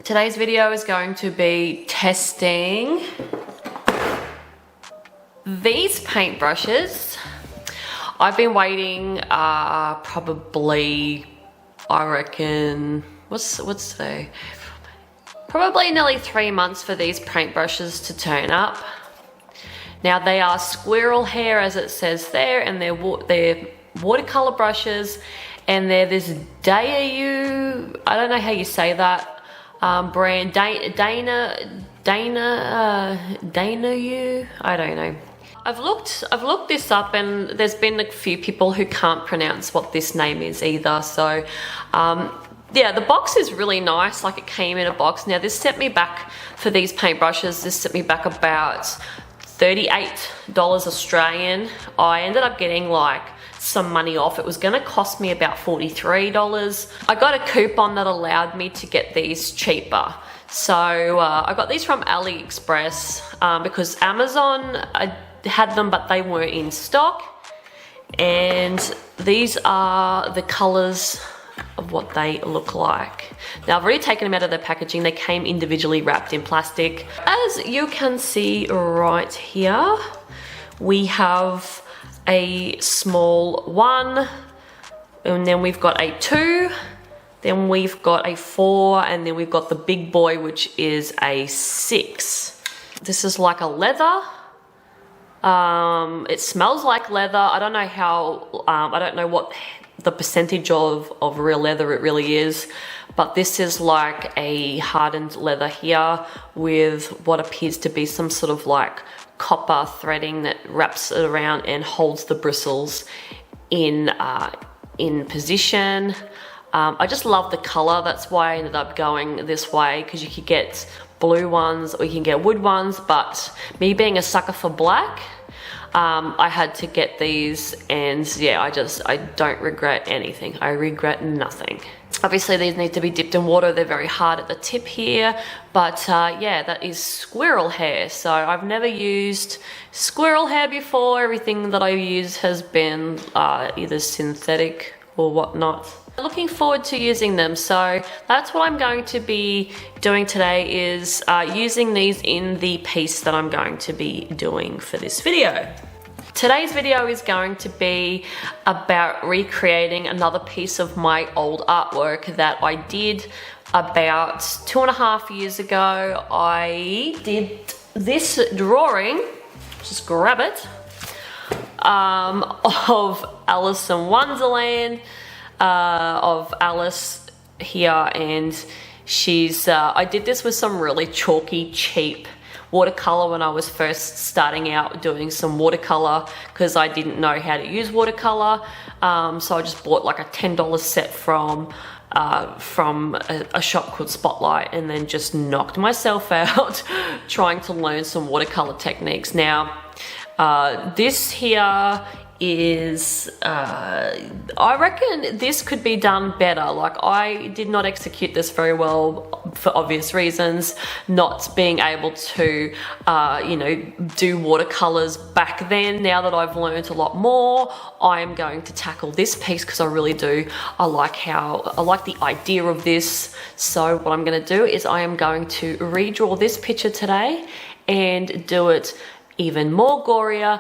Today's video is going to be testing these paintbrushes. I've been waiting probably, I reckon, what's today? Probably nearly 3 months for these paintbrushes to turn up. Now they are squirrel hair, as it says there, and they're watercolor brushes, and they're this Dainayw, I don't know how you say that, brand, Dainayw, I don't know. I've looked this up, and there's been a few people who can't pronounce what this name is either, so yeah, the box is really nice, like it came in a box. Now this set me back, for these paintbrushes, this set me back about $38 Australian. I ended up getting like some money off. It was gonna cost me about $43. I got a coupon that allowed me to get these cheaper. So I got these from AliExpress because Amazon, I had them but they weren't in stock. And these are the colors of what they look like. Now I've already taken them out of their packaging. They came individually wrapped in plastic. As you can see right here, we have a small 1, and then we've got a 2, then we've got a 4, and then we've got the big boy, which is a 6. This is like a leather. It smells like leather. I don't know how, I don't know what the percentage of real leather it really is, but this is like a hardened leather here with what appears to be some sort of like copper threading that wraps it around and holds the bristles in position. I just love the color. That's why I ended up going this way, because you could get blue ones or you can get wood ones, but me being a sucker for black, I had to get these, and yeah, I don't regret anything. I regret nothing. Obviously these need to be dipped in water. They're very hard at the tip here, but yeah, that is squirrel hair. So I've never used squirrel hair before. Everything that I use has been either synthetic or whatnot. Looking forward to using them, so that's what I'm going to be doing today, is using these in the piece that I'm going to be doing for this video. Today's video is going to be about recreating another piece of my old artwork that I did about 2.5 years ago. I did this drawing, just grab it, of Alice in Wonderland, of Alice here, and she's I did this with some really chalky, cheap watercolor when I was first starting out doing some watercolor, because I didn't know how to use watercolor. So I just bought like a $10 set from a shop called Spotlight, and then just knocked myself out trying to learn some watercolor techniques. Now this here is I reckon this could be done better. Like, I did not execute this very well for obvious reasons, not being able to you know, do watercolors back then. Now that I've learned a lot more, I am going to tackle this piece because I really do. I like the idea of this. So what I'm going to do is I am going to redraw this picture today and do it even more gorier,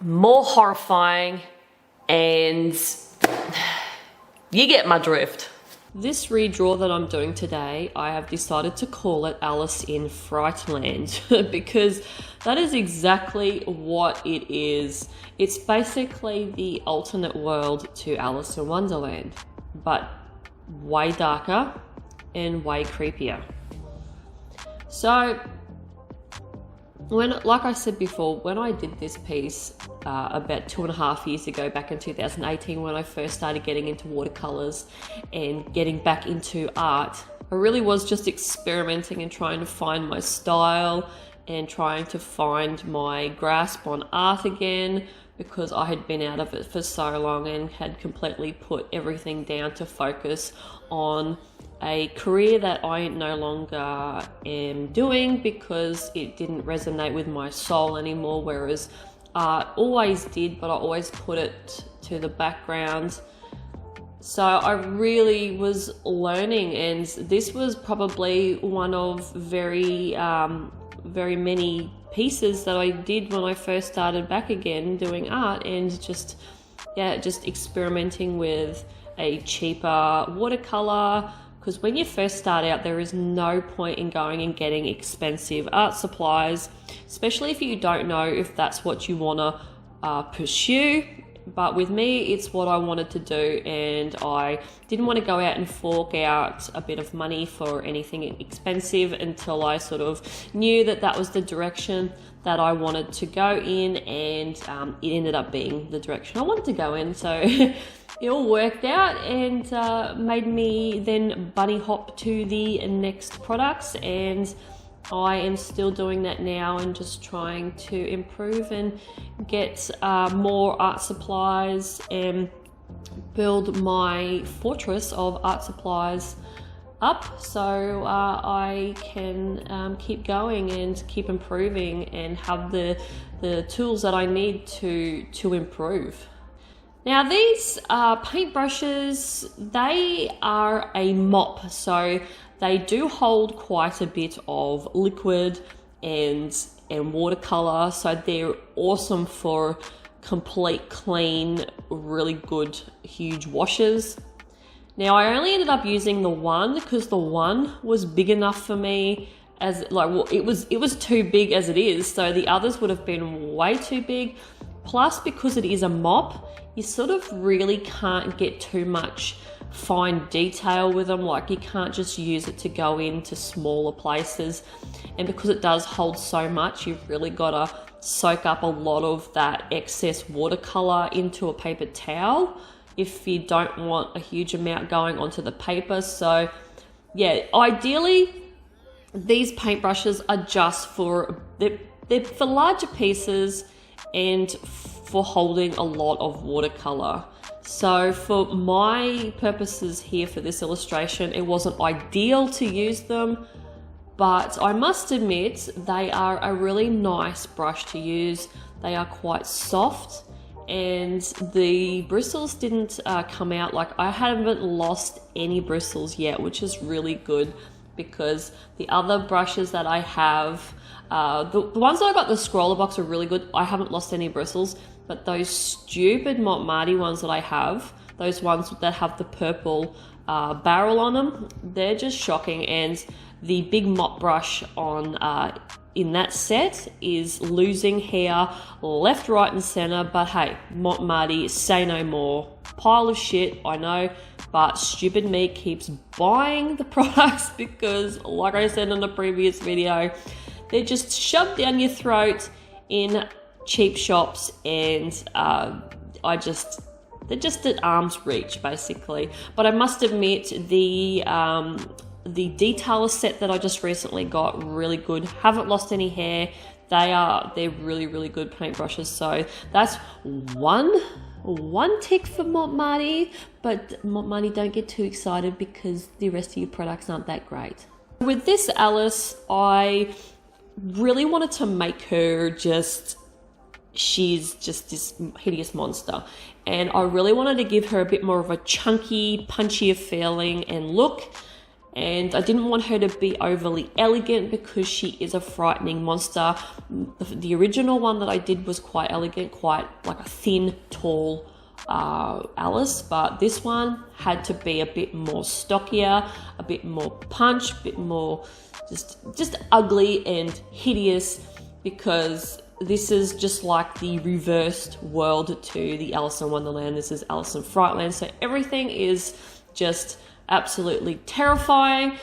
more horrifying, and you get my drift. This redraw that I'm doing today, I have decided to call it Alice in Frightland because that is exactly what it is. It's basically the alternate world to Alice in Wonderland, but way darker and way creepier. So like I said before, when I did this piece about 2.5 years ago, back in 2018, when I first started getting into watercolors and getting back into art, I really was just experimenting and trying to find my style and trying to find my grasp on art again, because I had been out of it for so long and had completely put everything down to focus on a career that I no longer am doing because it didn't resonate with my soul anymore, whereas art always did, but I always put it to the background So I really was learning, and this was probably one of very many pieces that I did when I first started back again doing art, and just experimenting with a cheaper watercolor, because when you first start out there is no point in going and getting expensive art supplies, especially if you don't know if that's what you want to pursue. But with me, it's what I wanted to do, and I didn't want to go out and fork out a bit of money for anything expensive until I sort of knew that that was the direction that I wanted to go in, and it ended up being the direction I wanted to go in. So it all worked out, and made me then bunny hop to the next products, and I am still doing that now, and just trying to improve and get more art supplies and build my fortress of art supplies up, so I can keep going and keep improving and have the tools that I need to improve. Now these paintbrushes, they are a mop, so they do hold quite a bit of liquid and watercolor, so they're awesome for complete, clean, really good, huge washes. Now I only ended up using the one because the one was big enough for me, as like, well, it was too big as it is, so the others would have been way too big. Plus, because it is a mop, you sort of really can't get too much fine detail with them. Like, you can't just use it to go into smaller places, and because it does hold so much, you've really got to soak up a lot of that excess watercolor into a paper towel if you don't want a huge amount going onto the paper. So yeah, ideally these paintbrushes are just for they're for larger pieces and for holding a lot of watercolor. So for my purposes here for this illustration, it wasn't ideal to use them, but I must admit they are a really nice brush to use. They are quite soft, and the bristles didn't come out. Like, I haven't lost any bristles yet, which is really good, because the other brushes that I have, the ones that I got in the Squirrel box are really good. I haven't lost any bristles. But those stupid Mop Marty ones that I have, those ones that have the purple barrel on them, they're just shocking. And the big mop brush on in that set is losing hair left, right, and center. But hey, Mop Marty, say no more. Pile of shit, I know, but stupid me keeps buying the products because, like I said in the previous video, they're just shoved down your throat in cheap shops, and they're just at arm's reach basically. But I must admit, the detailer set that I just recently got, really good. Haven't lost any hair. They're really, really good paintbrushes. So that's one tick for Mop Marty, but Mop Marty, don't get too excited because the rest of your products aren't that great. With this Alice, I really wanted to make her she's just this hideous monster, and I really wanted to give her a bit more of a chunky, punchier feeling and look, and I didn't want her to be overly elegant because she is a frightening monster. The original one that I did was quite elegant, quite like a thin, tall Alice, but this one had to be a bit more stockier, a bit more punch, a bit more just ugly and hideous, because this is just like the reversed world to the Alice in Wonderland. This is Alice in Frightland, so everything is just absolutely terrifying.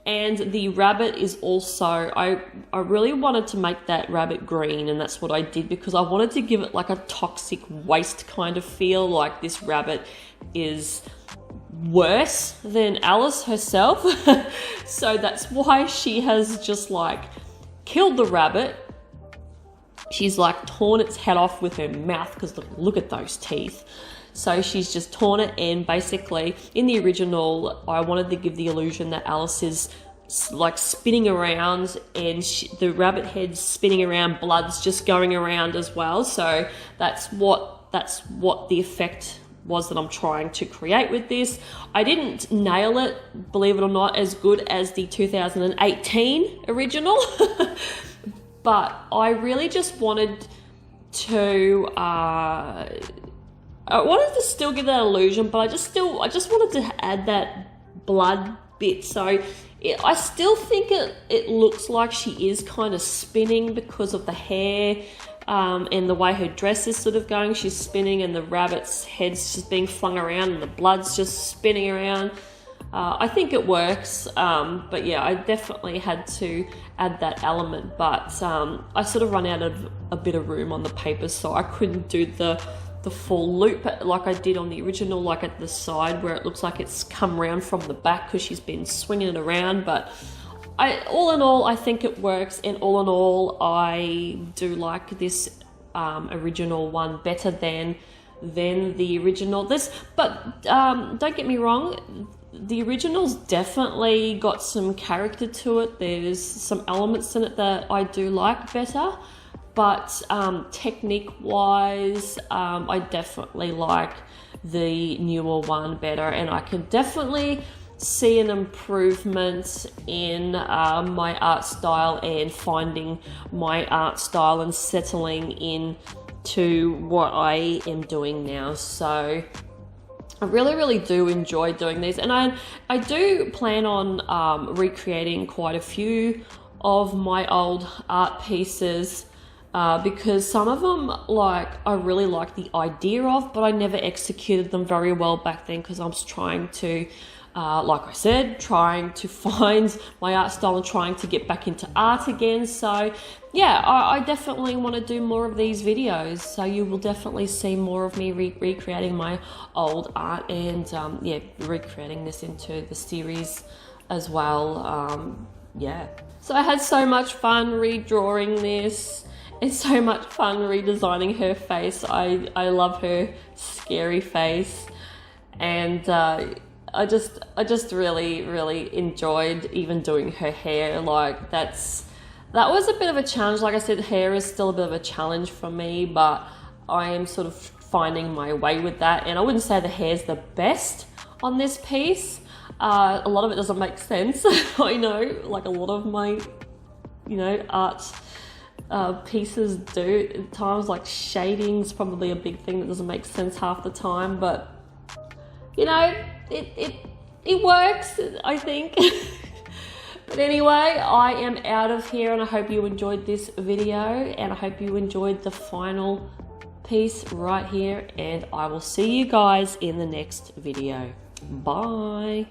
And the rabbit is also, I really wanted to make that rabbit green, and that's what I did because I wanted to give it like a toxic waste kind of feel, like this rabbit is worse than Alice herself. So that's why she has just like killed the rabbit. She's like torn its head off with her mouth, because look at those teeth. So she's just torn it, and basically in the original, I wanted to give the illusion that Alice is like spinning around, and the rabbit head's spinning around, blood's just going around as well. So that's what the effect was that I'm trying to create with this. I didn't nail it, believe it or not, as good as the 2018 original, but I really just wanted to, I wanted to still give that illusion, but I just wanted to add that blood bit. So I still think it looks like she is kind of spinning because of the hair and the way her dress is sort of going. She's spinning and the rabbit's head's just being flung around and the blood's just spinning around. I think it works, but yeah, I definitely had to add that element, but I sort of run out of a bit of room on the paper, so I couldn't do the full loop like I did on the original, like at the side where it looks like it's come around from the back because she's been swinging it around. But all in all, I think it works, and all in all, I do like this original one better than the original. But don't get me wrong, the original's definitely got some character to it. There's some elements in it that I do like better, but technique-wise, I definitely like the newer one better, and I can definitely see an improvement in my art style and finding my art style and settling into what I am doing now. So I really do enjoy doing these, and I do plan on recreating quite a few of my old art pieces, because some of them, like, I really like the idea of, but I never executed them very well back then because I was trying to, like I said, trying to find my art style and trying to get back into art again. So yeah, I definitely want to do more of these videos, so you will definitely see more of me recreating my old art, and yeah, recreating this into the series as well. Yeah, so I had so much fun redrawing this. It's so much fun redesigning her face. I love her scary face, and I just really enjoyed even doing her hair. Like, that was a bit of a challenge. Like I said, hair is still a bit of a challenge for me, but I am sort of finding my way with that. And I wouldn't say the hair's the best on this piece. A lot of it doesn't make sense. I know, like a lot of my, art pieces do at times. Like, shading's probably a big thing that doesn't make sense half the time, but it works, I think. But anyway, I am out of here, and I hope you enjoyed this video, and I hope you enjoyed the final piece right here, and I will see you guys in the next video. Bye.